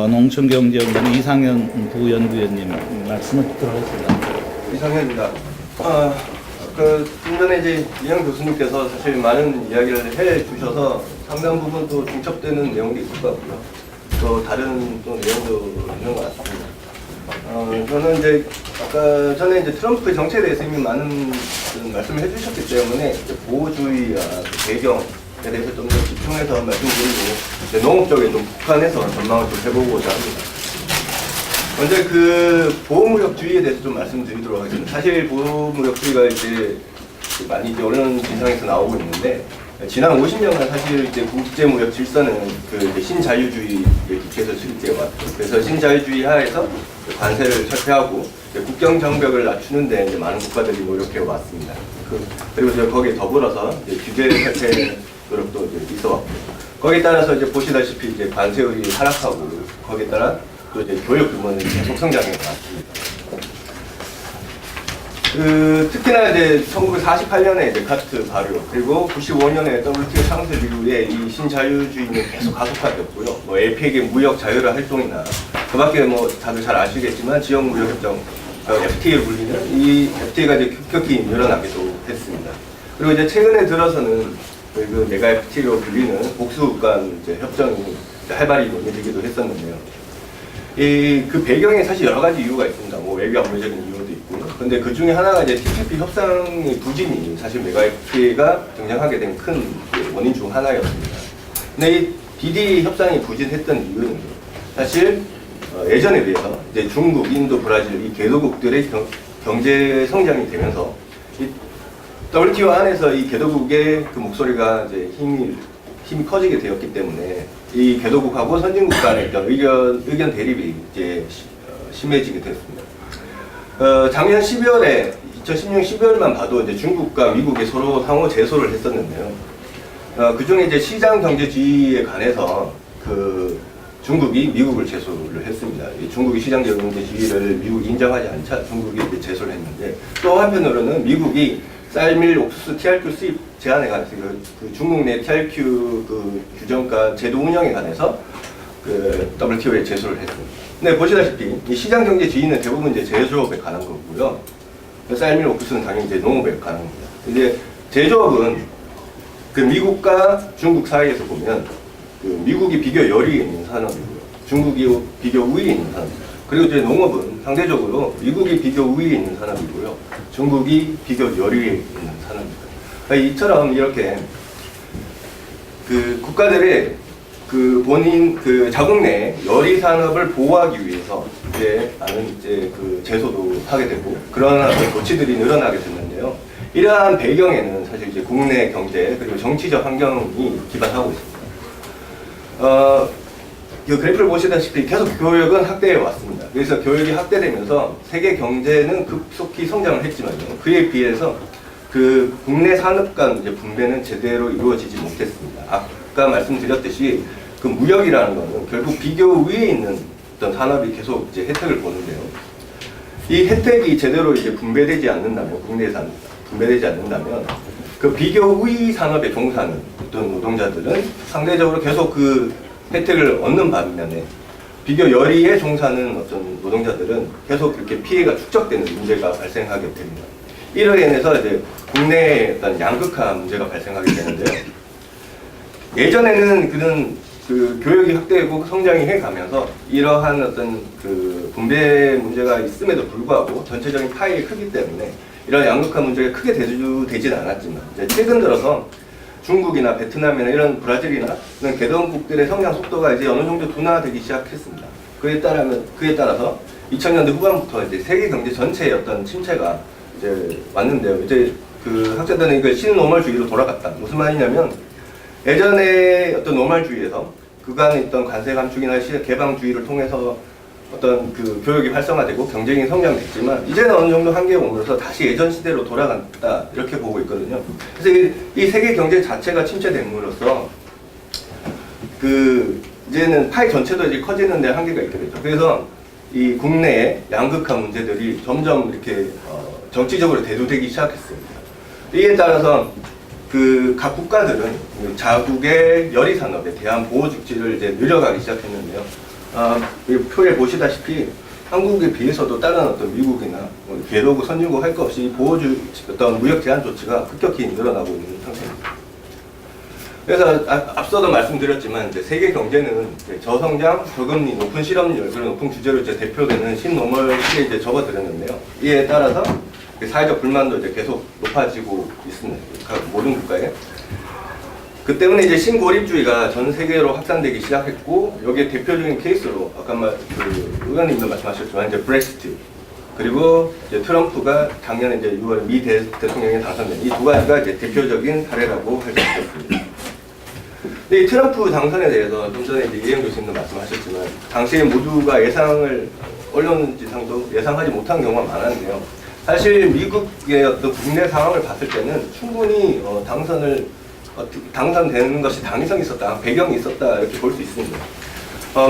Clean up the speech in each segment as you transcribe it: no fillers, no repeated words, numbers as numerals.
농촌경제연구원 이상현 부연구위원님 말씀을 듣도록 하겠습니다. 이상현입니다. 좀 전에 이제 이양 교수님께서 사실 많은 이야기를 해 주셔서 상당 부분 또 중첩되는 내용도 있을 것 같고요. 또 다른 또 내용도 있는 것 같습니다. 저는 이제 아까 전에 이제 트럼프 정책에 대해서 이미 많은 말씀을 해주셨기 때문에 보호주의와 배경에 대해서 좀 더 집중해서 말씀드리고 농업 쪽에 좀 국한해서 전망을 좀 해보고자 합니다. 먼저 그 보호무역주의에 대해서 좀 말씀드리도록 하겠습니다. 사실 보호무역주의가 이제 많이 이제 어느 진상에서 나오고 있는데 지난 50년간 사실 이제 국제무역 질서는 그 이제 신자유주의에 기초해서 수립되어 왔고, 그래서 신자유주의 하에서 관세를 철폐하고 국경 장벽을 낮추는데 이제 많은 국가들이 노력해 왔습니다. 그리고 이제 거기에 더불어서 이제 규제 철폐 노력도 이제 있어 왔고, 거기에 따라서 이제 보시다시피 이제 관세율이 하락하고 거기에 따라 또 이제 교육 규모는 계속 성장해 왔습니다. 특히나 이제 1948년에 이제 카트 발효, 그리고 95년에 WTO 창설 이후에 이 신자유주의는 계속 가속화되었고요. 뭐 APEC의 무역 자유화 활동이나 그밖에 뭐 다들 잘 아시겠지만 지역 무역 협정 FTA를 불리는 이 FTA가 이제 급격히 늘어나기도 했습니다. 그리고 이제 최근에 들어서는 그 메가 FTA로 불리는 복수국 간 이제 협정이 활발히 논의되기도 했었는데요. 그 배경에 사실 여러 가지 이유가 있습니다. 뭐 외교 안보적인 이유도 있고요. 근데 그 중에 하나가 이제 TPP 협상의 부진이 사실 메가 FTA가 등장하게 된 큰 원인 중 하나였습니다. 근데 이 DD 협상이 부진했던 이유는 사실 예전에 비해서 이제 중국, 인도, 브라질 이 개도국들의 경제 성장이 되면서 이 WTO 안에서 이 개도국의 그 목소리가 이제 힘이 커지게 되었기 때문에 이 개도국하고 선진국 간의 의견 대립이 이제 심해지게 됐습니다. 작년 12월에 2016년 12월만 봐도 이제 중국과 미국이 서로 상호 제소를 했었는데요. 그 중에 이제 시장 경제주의에 관해서 그 중국이 미국을 제소를 했습니다. 중국이 시장 경제주의를 미국이 인정하지 않자 중국이 이제 제소를 했는데, 또 한편으로는 미국이 쌀밀, 옥수수, TRQ 수입 제한에 관해서 그 중국 내 TRQ 그 규정과 제도 운영에 관해서 그 WTO에 제소를 했습니다. 근데 보시다시피 이 시장 경제주의는 대부분 이제 제조업에 관한 거고요. 쌀밀, 옥수수는 당연히 이제 농업에 관한 겁니다. 이제 제조업은 그 미국과 중국 사이에서 보면 그 미국이 비교 열위에 있는 산업이고요. 중국이 비교 우위에 있는 산업입니다. 그리고 이제 농업은 상대적으로 미국이 비교 우위에 있는 산업이고요. 중국이 비교 열위에 있는 산업입니다. 그러니까 이처럼 이렇게 그 국가들의 그 본인 그 자국 내 열의 산업을 보호하기 위해서 이제 많은 이제 그 제소도 하게 되고 그런 조치들이 늘어나게 됐는데요. 이러한 배경에는 사실 이제 국내 경제 그리고 정치적 환경이 기반하고 있습니다. 이 그래프를 보시다시피 계속 교육은 확대해 왔습니다. 그래서 교육이 확대되면서 세계 경제는 급속히 성장을 했지만요. 그에 비해서 그 국내 산업 간 이제 분배는 제대로 이루어지지 못했습니다. 아까 말씀드렸듯이 그 무역이라는 것은 결국 비교 위에 있는 어떤 산업이 계속 이제 혜택을 보는데요. 이 혜택이 제대로 이제 분배되지 않는다면, 국내 산업 분배되지 않는다면 그 비교 위 산업에 종사하는 어떤 노동자들은 상대적으로 계속 그 혜택을 얻는 반면에 비교 열의에 종사하는 어떤 노동자들은 계속 이렇게 피해가 축적되는 문제가 발생하게 됩니다. 이로 인해서 이제 국내에 어떤 양극화 문제가 발생하게 되는데요. 예전에는 그런 그 교육이 확대되고 성장이 해가면서 이러한 어떤 그 분배 문제가 있음에도 불구하고 전체적인 파이의 크기 때문에 이런 양극화 문제가 크게 대두되지는 않았지만 이제 최근 들어서 중국이나 베트남이나 이런 브라질이나 이런 개동국들의 성장 속도가 이제 어느 정도 둔화되기 시작했습니다. 그에 따라서 2000년대 후반부터 이제 세계 경제 전체의 어떤 침체가 이제 왔는데요. 이제 그 학자들은 이걸 신노멀주의로 돌아갔다. 무슨 말이냐면 예전에 어떤 노멀주의에서 그간에 있던 관세 감축이나 시장 개방주의를 통해서 어떤 그 교육이 활성화되고 경쟁이 성장됐지만 이제는 어느 정도 한계에 오면서 다시 예전 시대로 돌아갔다 이렇게 보고 있거든요. 그래서 이 세계 경제 자체가 침체됨으로써 그 이제는 파이 전체도 이제 커지는 데 한계가 있게 되죠. 그래서 이 국내의 양극화 문제들이 점점 이렇게 정치적으로 대두되기 시작했습니다. 이에 따라서 그 각 국가들은 자국의 열의 산업에 대한 보호 조치를 이제 늘려가기 시작했는데요. 이 표에 보시다시피 한국에 비해서도 다른 어떤 미국이나 개도국, 선진국 할 것 없이 어떤 무역 제한 조치가 급격히 늘어나고 있는 상태입니다. 그래서 앞서도 말씀드렸지만 이제 세계 경제는 이제 저성장, 저금리, 높은 실업률 그런 높은 규제로 이제 대표되는 신노멀 시기에 이제 접어들었는데요. 이에 따라서 사회적 불만도 이제 계속 높아지고 있습니다. 모든 국가에. 그 때문에 이제 신고립주의가 전 세계로 확산되기 시작했고, 여기에 대표적인 케이스로 아까 의원님도 말씀하셨지만 이제 브렉시트, 그리고 이제 트럼프가 작년에 이제 6월 미 대통령이 당선된 이 두 가지가 이제 대표적인 사례라고 할 수 있습니다. 근데 이 트럼프 당선에 대해서 좀 전에 이제 이혜영 교수님도 말씀하셨지만 당시에 모두가 언론지상도 예상하지 못한 경우가 많았는데요. 사실 미국의 어떤 국내 상황을 봤을 때는 충분히 당선되는 것이 당위성이 있었다, 배경이 있었다 이렇게 볼 수 있습니다.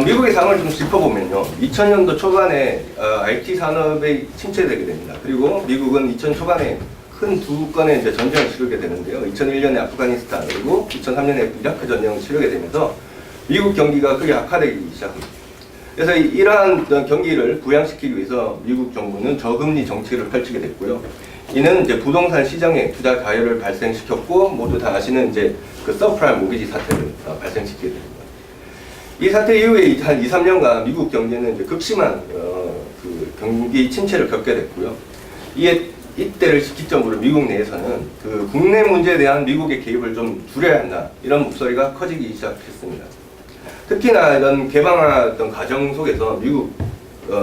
미국의 상황을 좀 짚어보면요. 2000년도 초반에 IT 산업이 침체되게 됩니다. 그리고 미국은 2000 초반에 큰 두 건의 이제 전쟁을 치르게 되는데요. 2001년에 아프가니스탄, 그리고 2003년에 이라크 전쟁을 치르게 되면서 미국 경기가 크게 악화되기 시작합니다. 그래서 이러한 경기를 부양시키기 위해서 미국 정부는 저금리 정책을 펼치게 됐고요. 이는 이제 부동산 시장에 투자 가열을 발생시켰고, 모두 다 아시는 이제 그 서프라임 모기지 사태를 발생시키게 됩니다. 이 사태 이후에 한 2, 3년간 미국 경제는 이제 극심한 그 경기 침체를 겪게 됐고요. 이때를 기점으로 미국 내에서는 그 국내 문제에 대한 미국의 개입을 좀 줄여야 한다, 이런 목소리가 커지기 시작했습니다. 특히나 이런 개방화했던 과정 속에서 미국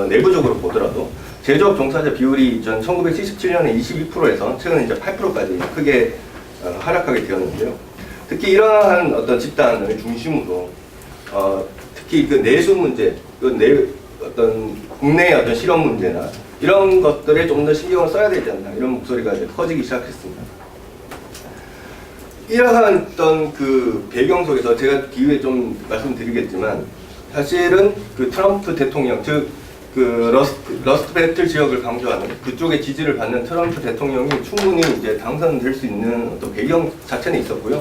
내부적으로 보더라도 제조업 종사자 비율이 1977년에 22%에서 최근 이제 8%까지 크게 하락하게 되었는데요. 특히 이러한 어떤 집단을 중심으로 특히 그 내수 문제, 어떤 국내의 어떤 실업 문제나 이런 것들에 좀 더 신경을 써야 되지 않나, 이런 목소리가 이제 커지기 시작했습니다. 이러한 어떤 그 배경 속에서 제가 뒤에 좀 말씀드리겠지만, 사실은 그 트럼프 대통령, 즉 그 러스트 배틀 지역을 강조하는 그쪽의 지지를 받는 트럼프 대통령이 충분히 이제 당선될 수 있는 어떤 배경 자체는 있었고요.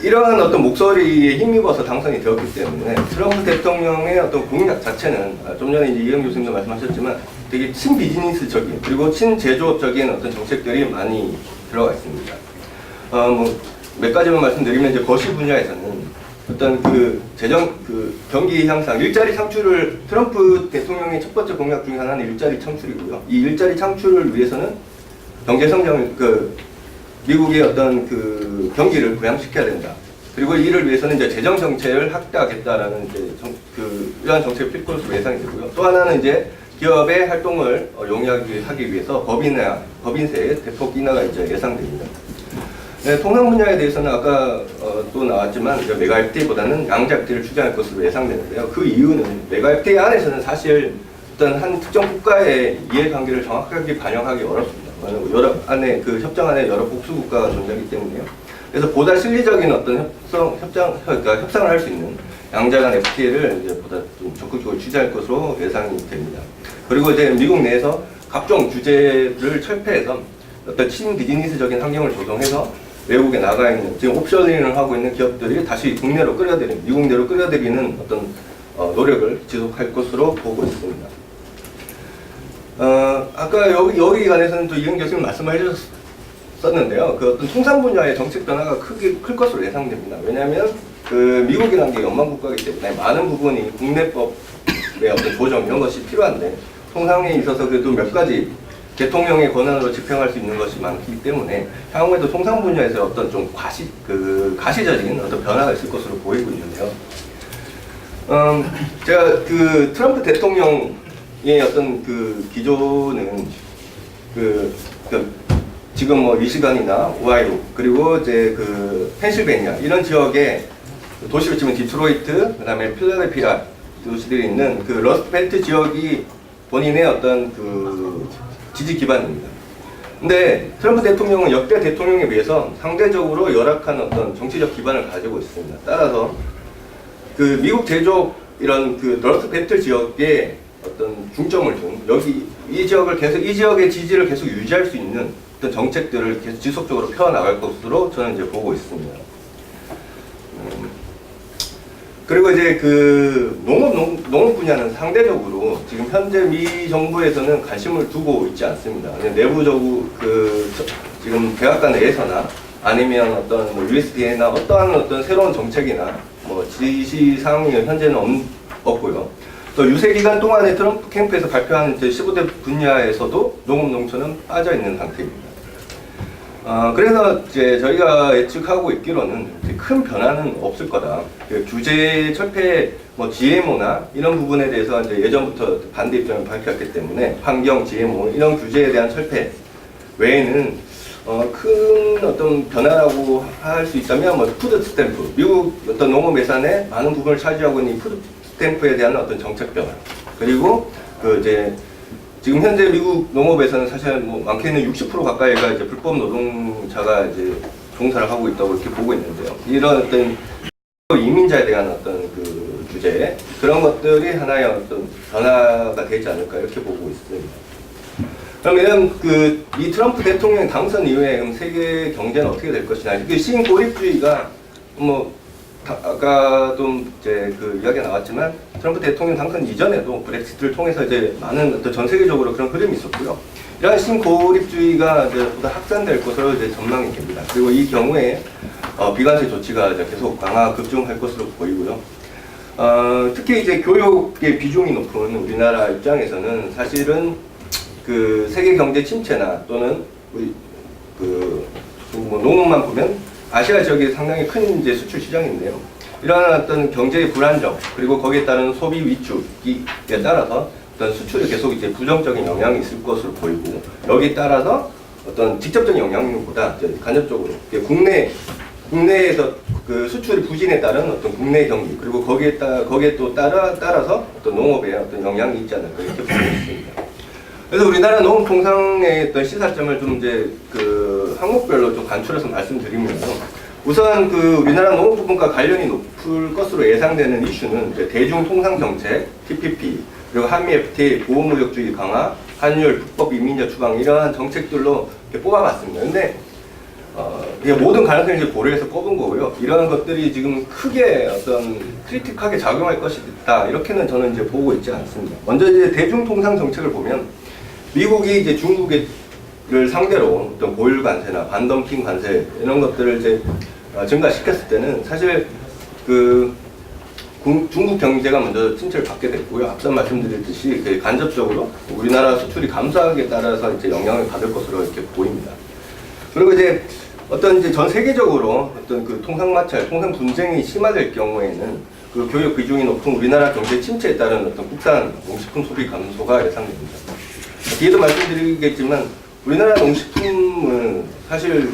이러한 어떤 목소리에 힘입어서 당선이 되었기 때문에 트럼프 대통령의 어떤 공약 자체는 좀 전에 이제 이영 교수님도 말씀하셨지만 되게 친비즈니스적인, 그리고 친제조업적인 어떤 정책들이 많이 들어가 있습니다. 몇 가지만 말씀드리면, 이제 거시 분야에서는 어떤 경기 향상, 일자리 창출을, 트럼프 대통령의 첫 번째 공약 중에 하나는 일자리 창출이고요. 이 일자리 창출을 위해서는 경제 성장을, 미국의 어떤 그 경기를 부양시켜야 된다. 그리고 이를 위해서는 이제 재정 정책을 확대하겠다라는 이제 이러한 정책을 필 것으로 예상이 되고요. 또 하나는 이제 기업의 활동을 용이하게 위해서 법인세의 대폭 인하가 이제 예상됩니다. 네, 통상 분야에 대해서는 아까 또 나왔지만 메가 FTA보다는 양자 FTA를 추진할 것으로 예상되는데요. 그 이유는 메가 FTA 안에서는 사실 어떤 한 특정 국가의 이해관계를 정확하게 반영하기 어렵습니다. 협정 안에 여러 복수 국가가 존재하기 때문에요. 그래서 보다 실리적인 어떤 협상을 할 수 있는 양자 간 FTA를 이제 보다 좀 적극적으로 취재할 것으로 예상이 됩니다. 그리고 이제 미국 내에서 각종 규제를 철폐해서 어떤 친비즈니스적인 환경을 조성해서 외국에 나가 있는, 지금 옵셔링을 하고 있는 기업들이 다시 국내로 끌어들이는, 미국 내로 끌어들이는 어떤 노력을 지속할 것으로 보고 있습니다. 아까 여기 관해서는 또 이영 교수님 말씀해 주셨었는데요. 그 어떤 통상 분야의 정책 변화가 클 것으로 예상됩니다. 왜냐하면 그 미국이라는 게 연방국가이기 때문에 많은 부분이 국내법의 어떤 조정 이런 것이 필요한데, 통상에 있어서 그래도 몇 가지 대통령의 권한으로 집행할 수 있는 것이 많기 때문에 향후에도 통상 분야에서 어떤 좀 가시적인 어떤 변화가 있을 것으로 보이고 있는데요. 제가 그 트럼프 대통령의 어떤 그 기조는 지금 뭐 미시간이나 오하이오, 그리고 이제 그 펜실베니아 이런 지역에 도시로 치면 디트로이트, 그다음에 필라델피아 도시들이 있는 그 러스트 벨트 지역이 본인의 어떤 그 지지 기반입니다. 근데 트럼프 대통령은 역대 대통령에 비해서 상대적으로 열악한 어떤 정치적 기반을 가지고 있습니다. 따라서 그 미국 제조업 이런 그 러스트 벨트 지역에 어떤 중점을 둔, 이 지역의 지지를 계속 유지할 수 있는 어떤 정책들을 계속 지속적으로 펴나갈 것으로 저는 이제 보고 있습니다. 그리고 이제 그 농업 분야는 상대적으로 지금 현재 미 정부에서는 관심을 두고 있지 않습니다. 내부적으로 지금 백악관 내에서나 아니면 어떤 뭐 USDA나 어떤 새로운 정책이나 뭐 지시 사항이 현재는 없고요. 또 유세 기간 동안에 트럼프 캠프에서 발표한 이제 15대 분야에서도 농업 농촌은 빠져 있는 상태입니다. 그래서 이제 저희가 예측하고 있기로는 큰 변화는 없을 거다. 규제 철폐, 뭐 GMO나 이런 부분에 대해서 이제 예전부터 반대 입장을 밝혔기 때문에 환경, GMO 이런 규제에 대한 철폐 외에는 큰 어떤 변화라고 할 수 있다면 뭐 푸드 스탬프, 미국 어떤 농업 예산의 많은 부분을 차지하고 있는 이 푸드 스탬프에 대한 어떤 정책 변화, 그리고 이제 지금 현재 미국 농업에서는 사실 뭐 많게는 60% 가까이가 이제 불법 노동자가 이제 종사를 하고 있다고 이렇게 보고 있는데요. 이런 어떤 이민자에 대한 어떤 그 규제, 그런 것들이 하나의 어떤 변화가 되지 않을까 이렇게 보고 있습니다. 그러면 이 트럼프 대통령 당선 이후에 그럼 세계 경제는 어떻게 될 것이냐? 신고립주의가 뭐 아까도 이제 이야기가 나왔지만 트럼프 대통령 당선 이전에도 브렉시트를 통해서 이제 많은 어떤 전 세계적으로 그런 흐름이 있었고요. 이러한 신고립주의가 이제 보다 확산될 것으로 이제 전망이 됩니다. 그리고 이 경우에 비관세 조치가 이제 계속 강화 급증할 것으로 보이고요. 특히 이제 교육의 비중이 높은 우리나라 입장에서는 사실은 세계 경제 침체나 또는 뭐 농업만 보면 아시아 지역이 상당히 큰 이제 수출 시장인데요. 이러한 어떤 경제의 불안정, 그리고 거기에 따른 소비 위축에 따라서 어떤 수출에 계속 이제 부정적인 영향이 있을 것으로 보이고, 여기에 따라서 어떤 직접적인 영향보다 이제 간접적으로 국내에서 수출의 부진에 따른 어떤 국내 경기, 그리고 거기에 또 따라서 어떤 농업에 어떤 영향이 있지 않을까 이렇게 보고 있습니다. 그래서 우리나라 농업통상의 어떤 시사점을 좀 이제 항목별로 좀 간추려서 말씀드리면요. 우선 우리나라 농업 부분과 관련이 높을 것으로 예상되는 이슈는 이제 대중통상정책, TPP, 그리고 한미 FTA, 보호무역주의 강화, 환율, 불법 이민자 추방 이러한 정책들로 이렇게 뽑아봤습니다. 근데 모든 가능성을 이제 고려해서 뽑은 거고요. 이러한 것들이 지금 크게 어떤 크리틱하게 작용할 것이다 이렇게는 저는 이제 보고 있지 않습니다. 먼저 이제 대중통상 정책을 보면 미국이 이제 중국을 상대로 어떤 보율 관세나 반덤핑 관세 이런 것들을 이제 증가시켰을 때는 사실 중국 경제가 먼저 침체를 받게 됐고요. 앞서 말씀드렸듯이 간접적으로 우리나라 수출이 감소하기에 따라서 이제 영향을 받을 것으로 이렇게 보입니다. 그리고 이제 전 세계적으로 어떤 통상 마찰, 통상 분쟁이 심화될 경우에는 교육 비중이 높은 우리나라 경제 침체에 따른 어떤 국산 농식품 소비 감소가 예상됩니다. 뒤에도 말씀드리겠지만 우리나라 농식품은 사실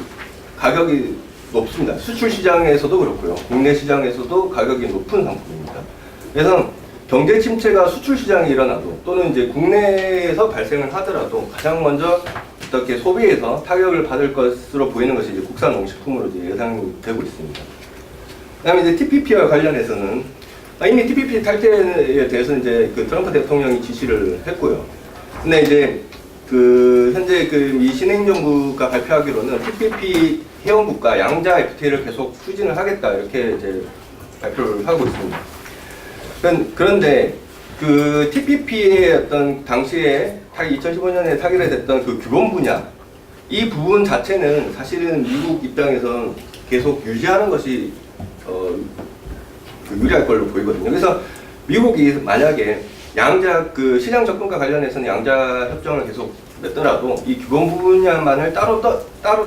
가격이 높습니다. 수출 시장에서도 그렇고요. 국내 시장에서도 가격이 높은 상품입니다. 그래서 경제 침체가 수출 시장에 일어나도 또는 이제 국내에서 발생을 하더라도 가장 먼저 어떻게 소비에서 타격을 받을 것으로 보이는 것이 이제 국산 농식품으로 이제 예상이 되고 있습니다. 그다음에 이제 TPP와 관련해서는 이미 TPP 탈퇴에 대해서 이제 트럼프 대통령이 지시를 했고요. 근데 이제 현재 이 신행정부가 발표하기로는 TPP 회원국가 양자 FTA를 계속 추진을 하겠다 이렇게 이제 발표를 하고 있습니다. 그런데 TPP의 어떤 당시에 2015년에 타결이 됐던 규범 분야 이 부분 자체는 사실은 미국 입장에서는 계속 유지하는 것이 유리할 걸로 보이거든요. 그래서 미국이 만약에 양자 시장 접근과 관련해서는 양자 협정을 계속 맺더라도 이 규범 분야만을 따로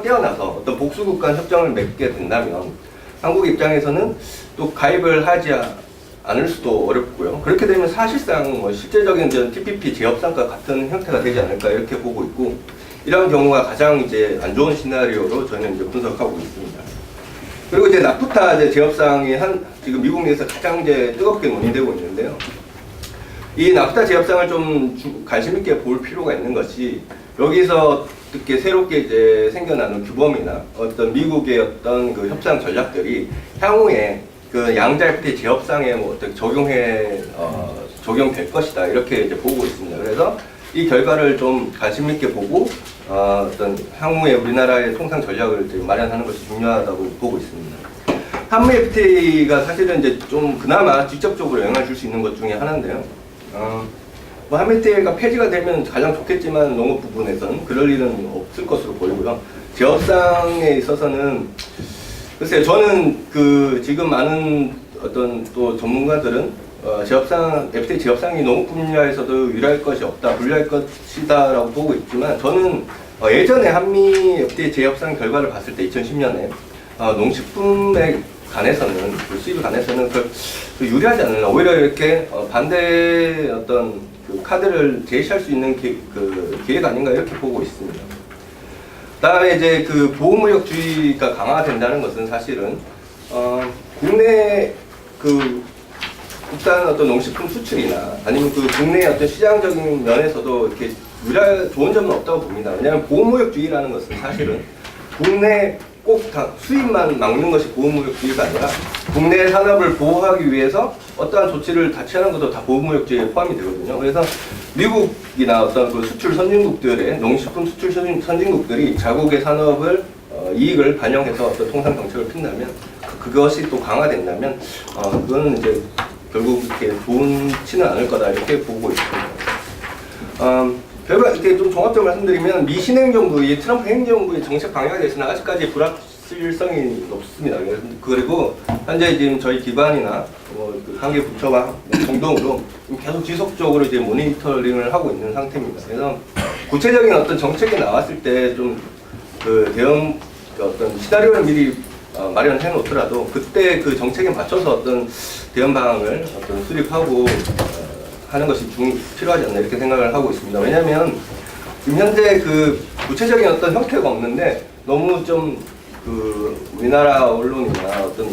떼어놔서 어떤 복수국 간 협정을 맺게 된다면 한국 입장에서는 또 가입을 하지 않을 수도 어렵고요. 그렇게 되면 사실상 실제적인 TPP 재협상과 같은 형태가 되지 않을까 이렇게 보고 있고, 이런 경우가 가장 이제 안 좋은 시나리오로 저는 이제 분석하고 있습니다. 그리고 이제 나프타 재협상이 지금 미국 내에서 가장 이제 뜨겁게 논의되고 있는데요. 이 나프타 재협상을 좀 관심 있게 볼 필요가 있는 것이, 여기서 이렇게 새롭게 이제 생겨나는 규범이나 어떤 미국의 어떤 협상 전략들이 향후에 양자 FTA 재협상에 어떻게 적용될 것이다 이렇게 이제 보고 있습니다. 그래서 이 결과를 좀 관심 있게 보고 어떤 향후에 우리나라의 통상 전략을 이제 마련하는 것이 중요하다고 보고 있습니다. 한미 FTA가 사실은 이제 좀 그나마 직접적으로 영향을 줄 수 있는 것 중에 하나인데요. 뭐 한미 FTA가 폐지가 되면 가장 좋겠지만 농업 부분에서는 그럴 일은 없을 것으로 보이고요. 제업상에 있어서는 글쎄요, 저는 그 지금 많은 어떤 또 전문가들은 제업상, FTA 제업상이 농업 분야에서도 유리할 것이 없다, 불리할 것이다라고 보고 있지만 저는 예전에 한미 FTA 제협상 결과를 봤을 때 2010년에 농식품에 관해서는 그 수입에 관해서는 그 유리하지 않나, 오히려 이렇게 반대 어떤 그 카드를 제시할 수 있는 그 기회가 아닌가 이렇게 보고 있습니다. 그다음에 이제 그 보호무역주의가 강화된다는 것은 사실은 국내 그 국산 어떤 농식품 수출이나 아니면 그 국내 어떤 시장적인 면에서도 이렇게 좋은 점은 없다고 봅니다. 왜냐하면 보호무역주의라는 것은 사실은 국내 꼭 다 수입만 막는 것이 보호무역주의가 아니라 국내 산업을 보호하기 위해서 어떠한 조치를 다 취하는 것도 다 보호무역주의에 포함이 되거든요. 그래서 미국이나 어떤 그 수출 선진국들의 농식품 수출 선진국들이 자국의 산업을 이익을 반영해서 어떤 통상 정책을 핀다면 그것이 또 강화된다면 그거는 이제 결국 이렇게 좋지는 않을 거다 이렇게 보고 있습니다. 결과 이렇게 좀 종합적으로 말씀드리면 미 신행정부의 트럼프 행정부의 정책 방향에 대해서는 아직까지 불확실성이 높습니다. 그리고 현재 지금 저희 기관이나 그 관계 부처와 공동으로 계속 지속적으로 이제 모니터링을 하고 있는 상태입니다. 그래서 구체적인 어떤 정책이 나왔을 때 좀 그 대응 어떤 시나리오를 미리 마련해 놓더라도 그때 그 정책에 맞춰서 어떤 대응 방안을 어떤 수립하고 하는 것이 필요하지 않나 이렇게 생각을 하고 있습니다. 왜냐하면 지금 현재 그 구체적인 어떤 형태가 없는데 너무 좀 그 우리나라 언론이나 어떤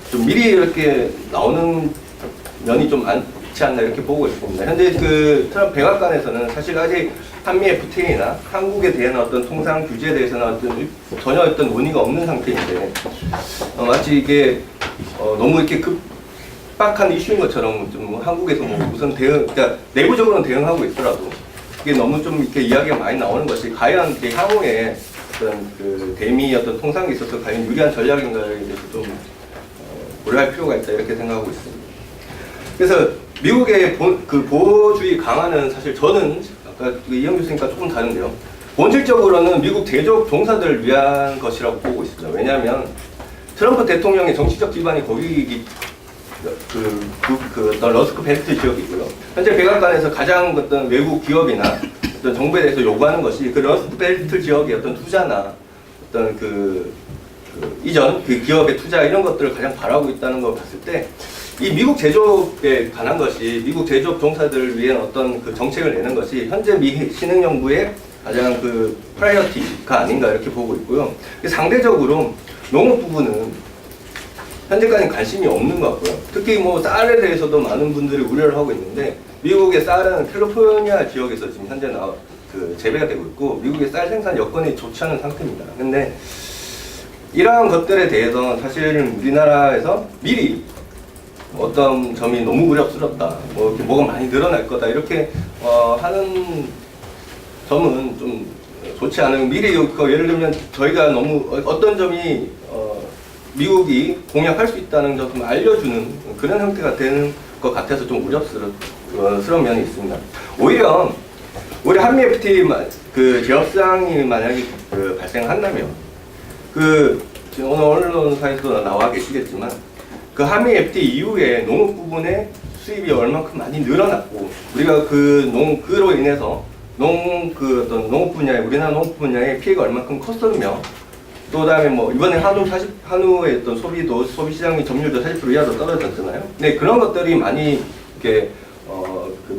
좀 미리 이렇게 나오는 면이 좀 많지 않나 이렇게 보고 있습니다. 현재 그 트럼프 백악관에서는 사실 아직 한미 FTA나 한국에 대한 어떤 통상 규제에 대해서는 어떤 전혀 어떤 논의가 없는 상태인데 마치 이게 너무 이렇게 급박한 이슈인 것처럼 좀 한국에서 뭐 우선 그러니까 내부적으로는 대응하고 있더라도 이게 너무 좀 이렇게 이야기가 많이 나오는 것이 과연 이게 향후에 어떤 그 대미 어떤 통상에 있어서 과연 유리한 전략인가에 대해서 좀 고려할 필요가 있다 이렇게 생각하고 있습니다. 그래서 미국의 그 보호주의 강화는 사실 저는 아까 이영 교수님과 조금 다른데요. 본질적으로는 미국 제조업 종사들을 위한 것이라고 보고 있습니다. 왜냐하면 트럼프 대통령의 정치적 기반이 거기 어떤 러스크 벨트 지역이고요. 현재 백악관에서 가장 어떤 외국 기업이나 어떤 정부에 대해서 요구하는 것이 그 러스크 벨트 지역의 어떤 투자나 어떤 이전 그 기업의 투자 이런 것들을 가장 바라고 있다는 걸 봤을 때 이 미국 제조업에 관한 것이 미국 제조업 종사들을 위한 어떤 그 정책을 내는 것이 현재 미 신흥정부의 가장 그 프라이어티가 아닌가 이렇게 보고 있고요. 상대적으로 농업 부분은 현재까지 관심이 없는 것 같고요. 특히 뭐 쌀에 대해서도 많은 분들이 우려를 하고 있는데 미국의 쌀은 캘리포니아 지역에서 지금 현재 재배가 되고 있고 미국의 쌀 생산 여건이 좋지 않은 상태입니다. 근데 이러한 것들에 대해서 사실 우리나라에서 미리 어떤 점이 너무 우려스럽다, 뭐 이렇게 뭐가 많이 늘어날 거다 이렇게 하는 점은 좀 좋지 않은 미리 예를 들면 저희가 너무 어떤 점이 미국이 공약할 수 있다는 것을 알려주는 그런 형태가 되는 것 같아서 좀 우려스러운 면이 있습니다. 오히려 우리 한미 FTA 그 제협상이 만약에 발생한다면 지금 오늘 언론사에서도 나와 계시겠지만 그 한미 FTA 이후에 농업 부분의 수입이 얼만큼 많이 늘어났고 우리가 그로 인해서 어떤 농업 분야에 우리나라 농업 분야의 피해가 얼만큼 컸었며 또 다음에 뭐 이번에 한우의 어떤 소비 시장의 점유율도 40% 이하로 떨어졌잖아요. 네, 그런 것들이 많이 이렇게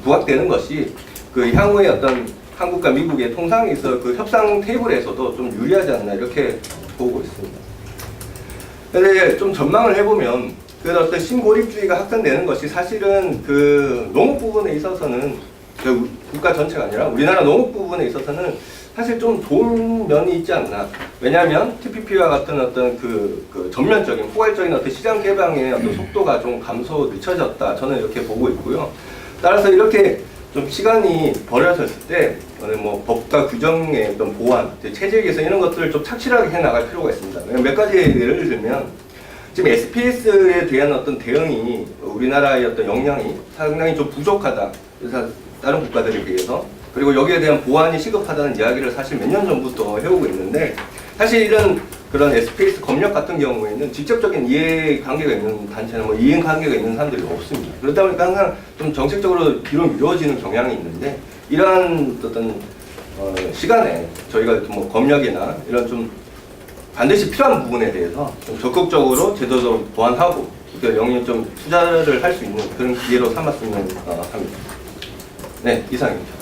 부각되는 것이 그 향후에 어떤 한국과 미국의 통상에 있어 그 협상 테이블에서도 좀 유리하지 않나 이렇게 보고 있습니다. 근데 좀 전망을 해보면 그 어떤 신고립주의가 확산되는 것이 사실은 그 농업 부분에 있어서는 그 국가 전체가 아니라 우리나라 농업 부분에 있어서는 사실 좀 좋은 면이 있지 않나. 왜냐하면 TPP와 같은 어떤 그 전면적인 포괄적인 어떤 시장 개방의 어떤 속도가 좀 늦춰졌다. 저는 이렇게 보고 있고요. 따라서 이렇게 좀 시간이 버려졌을 때 뭐 법과 규정의 어떤 보완, 체제 개선 이런 것들을 좀 착실하게 해 나갈 필요가 있습니다. 몇 가지 예를 들면 지금 SPS에 대한 어떤 대응이 우리나라의 어떤 역량이 상당히 좀 부족하다. 그래서 다른 국가들에 비해서 그리고 여기에 대한 보완이 시급하다는 이야기를 사실 몇 년 전부터 해오고 있는데 사실 이런 그런 SPS 검역 같은 경우에는 직접적인 이해관계가 있는 단체나 뭐 이해관계가 있는 사람들이 없습니다. 그러다 보니까 항상 좀 정책적으로 뒤로 미뤄지는 경향이 있는데 이러한 어떤 시간에 저희가 뭐 검역이나 이런 좀 반드시 필요한 부분에 대해서 좀 적극적으로 제도적으로 보완하고 영역 좀 투자를 할 수 있는 그런 기회로 삼았으면 합니다. 네, 이상입니다.